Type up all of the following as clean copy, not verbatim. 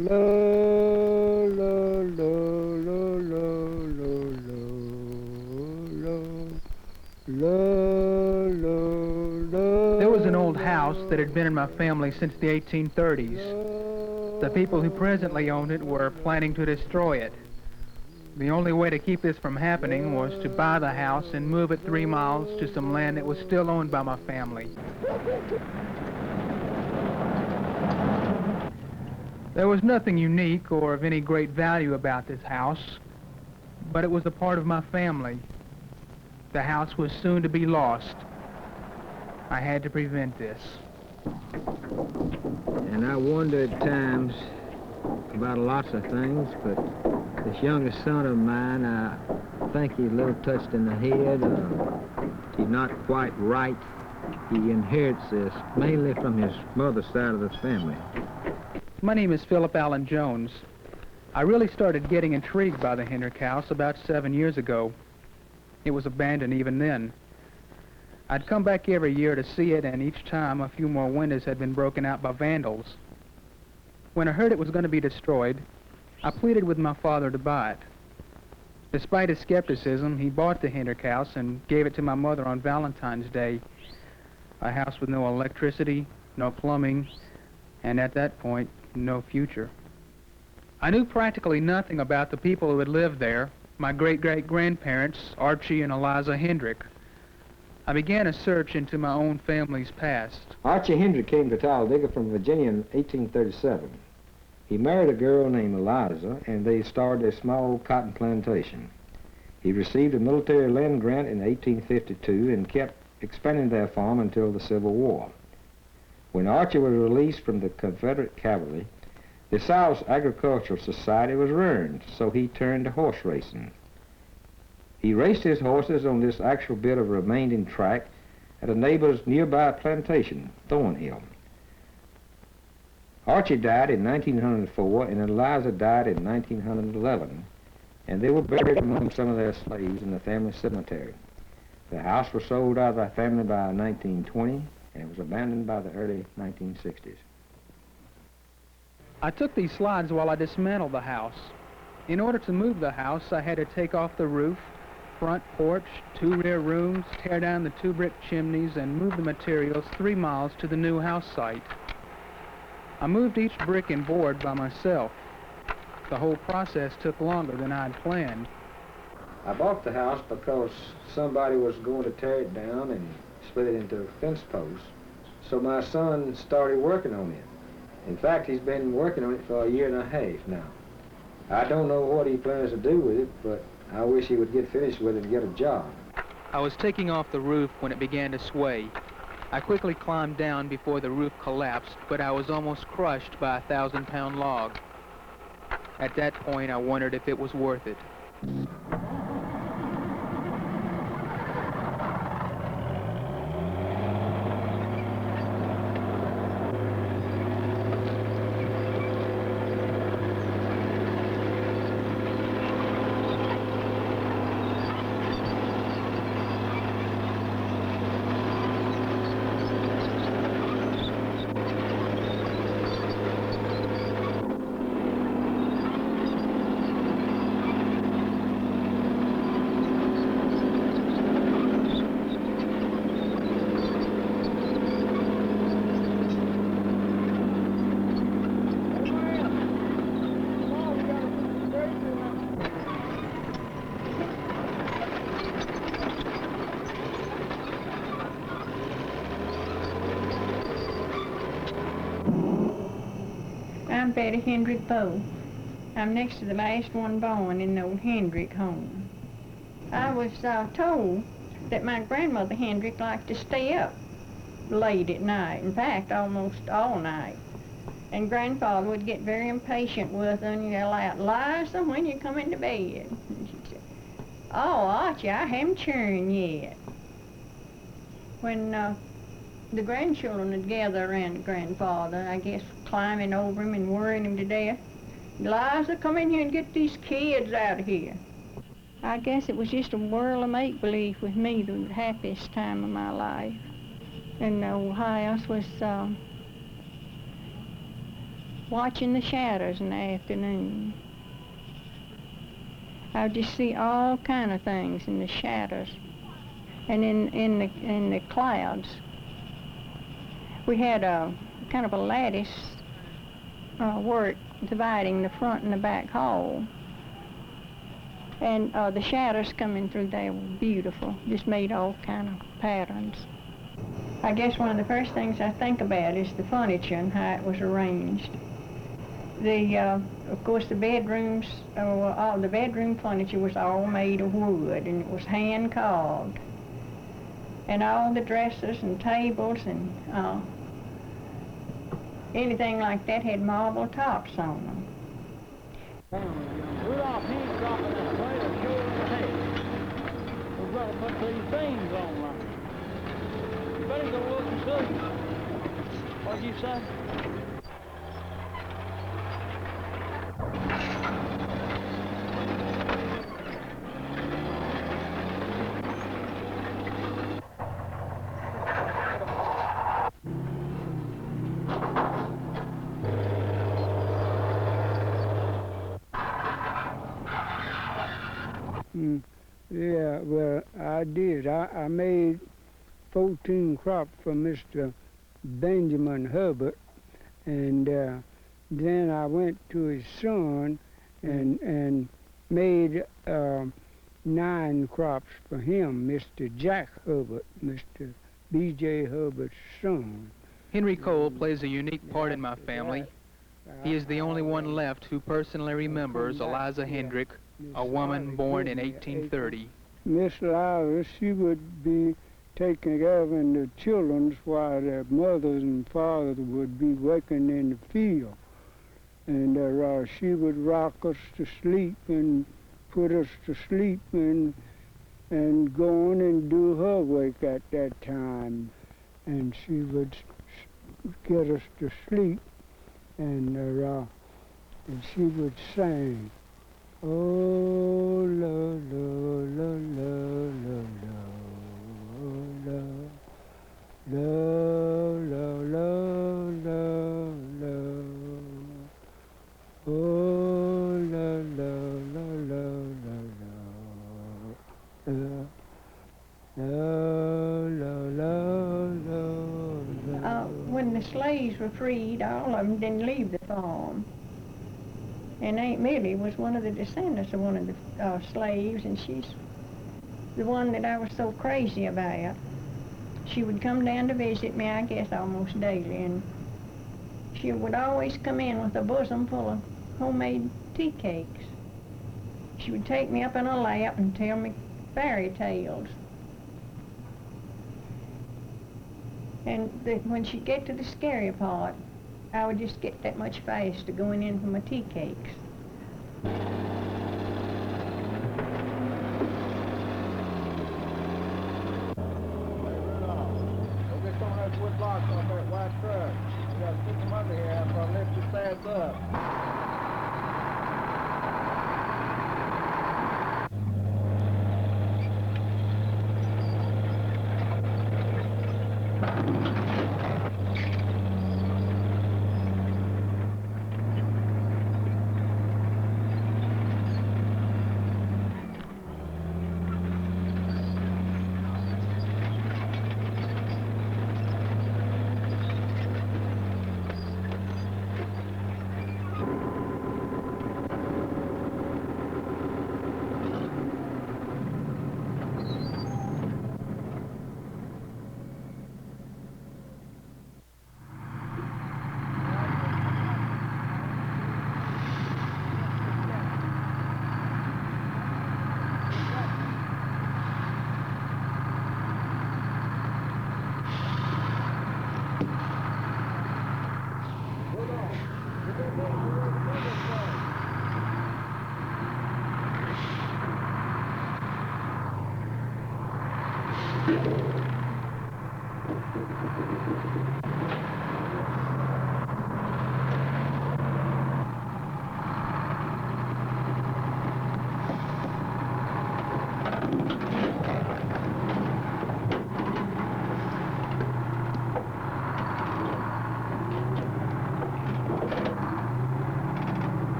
Lo, lo, lo, lo, lo, lo, lo, lo, lo, lo. There was an old house that had been in my family since the 1830s. The people who presently owned it were planning to destroy it. The only way to keep this from happening was to buy the house and move it 3 miles to some land that was still owned by my family. There was nothing unique or of any great value about this house, but it was a part of my family. The house was soon to be lost. I had to prevent this. And I wonder at times about lots of things, but this youngest son of mine, I think he's a little touched in the head. He's not quite right. He inherits this mainly from his mother's side of the family. My name is Philip Allen Jones. I really started getting intrigued by the Hendrick house about 7 years ago. It was abandoned even then. I'd come back every year to see it, and each time a few more windows had been broken out by vandals. When I heard it was going to be destroyed, I pleaded with my father to buy it. Despite his skepticism, he bought the Hendrick house and gave it to my mother on Valentine's Day. A house with no electricity, no plumbing, and at that point, no future. I knew practically nothing about the people who had lived there, my great-great-grandparents, Archie and Eliza Hendrick. I began a search into my own family's past. Archie Hendrick came to Talladega from Virginia in 1837. He married a girl named Eliza, and they started a small cotton plantation. He received a military land grant in 1852 and kept expanding their farm until the Civil War. When Archie was released from the Confederate cavalry, the South's Agricultural Society was ruined, so he turned to horse racing. He raced his horses on this actual bit of remaining track at a neighbor's nearby plantation, Thornhill. Archie died in 1904 and Eliza died in 1911, and they were buried among some of their slaves in the family cemetery. The house was sold out of the family by 1920, and it was abandoned by the early 1960s. I took these slides while I dismantled the house. In order to move the house, I had to take off the roof, front porch, 2 rear rooms, tear down the 2 brick chimneys, and move the materials 3 miles to the new house site. I moved each brick and board by myself. The whole process took longer than I had planned. I bought the house because somebody was going to tear it down and split it into fence posts, so my son started working on it. In fact, he's been working on it for 1.5 years now. I don't know what he plans to do with it, but I wish he would get finished with it and get a job. I was taking off the roof when it began to sway. I quickly climbed down before the roof collapsed, but I was almost crushed by a 1,000-pound log. At that point, I wondered if it was worth it. I'm Betty Hendrick Bowe. I'm next to the last one born in the old Hendrick home. I was told that my grandmother Hendrick liked to stay up late at night, in fact, almost all night. And grandfather would get very impatient with her and yell out, "Liza, when you coming to bed?" And she'd say, "Oh, Archie, I haven't churned yet." When the grandchildren would gather around grandfather, I guess climbing over him and worrying him to death, "Liza, come in here and get these kids out of here." I guess it was just a world of make-believe with me, the happiest time of my life. And the old house was watching the shadows in the afternoon. I would just see all kind of things in the shadows and in the clouds. We had a kind of a lattice work dividing the front and the back hall. And the shadows coming through there were beautiful, just made all kind of patterns. I guess one of the first things I think about is the furniture and how it was arranged. Of course, the bedrooms, all the bedroom furniture was all made of wood, and it was hand carved. And all the dressers and tables and anything like that had marble tops on them. Rudolph Hancock and that trailer sure in the head. We're going to put these beams on right. You better go look and see. What'd you say? Yeah, well, I did. I made 14 crops for Mr. Benjamin Herbert, and then I went to his son and made 9 crops for him, Mr. Jack Herbert, Mr. B.J. Herbert's son. Henry Cole plays a unique part in my family. He is the only one left who personally remembers Eliza Hendrick, a woman born in 1830. Miss Eliza, she would be taking care of the children while their mothers and fathers would be working in the field. And she would rock us to sleep and put us to sleep and go on and do her work at that time. And she would get us to sleep, and she would sing, "Oh, la, la, la, la, la, la, la, la, la, la, la, oh, la, la, la, la, la, la, la, la, la, la." When the slaves were freed, all of them didn't leave the farm. And Aunt Millie was one of the descendants of one of the slaves, and she's the one that I was so crazy about. She would come down to visit me, I guess, almost daily, and she would always come in with a bosom full of homemade tea cakes. She would take me up in her lap and tell me fairy tales. And when she'd get to the scary part, I would just get that much faster going in for my tea cakes. Hey, Rudolph, go get some of those wood blocks off that white truck. You gotta stick them under here after I lift your ass up.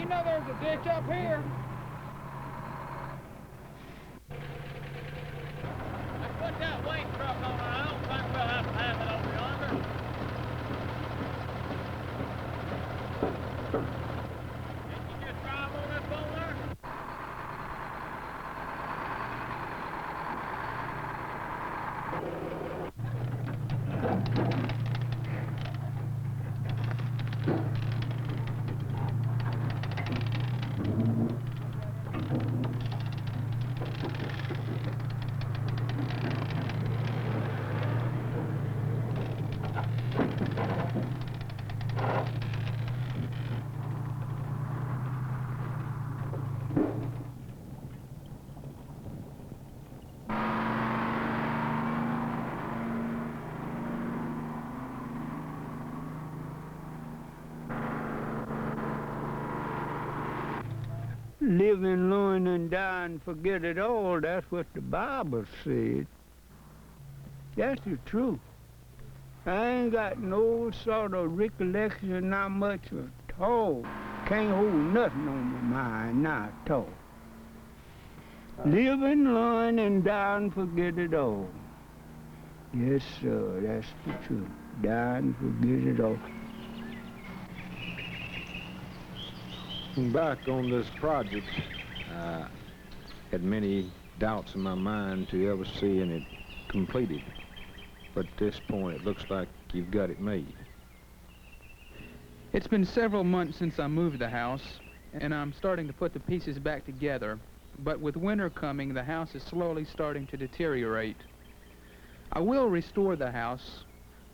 know there's a ditch up here. Let's put that weight truck on it. I don't think we'll have to have it over yonder. Can't you just drive on this bone there? Live and learn and die and forget it all. That's what the Bible said. That's the truth. I ain't got no sort of recollection, not much at all. Can't hold nothing on my mind, not at all. Live and learn and die and forget it all. Yes, sir, that's the truth. Die and forget it all. Looking back on this project, I had many doubts in my mind to ever seeing it completed. But at this point, it looks like you've got it made. It's been several months since I moved the house, and I'm starting to put the pieces back together. But with winter coming, the house is slowly starting to deteriorate. I will restore the house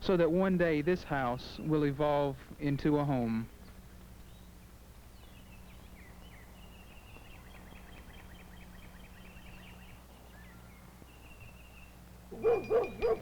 so that one day this house will evolve into a home. Woof, woof, woof.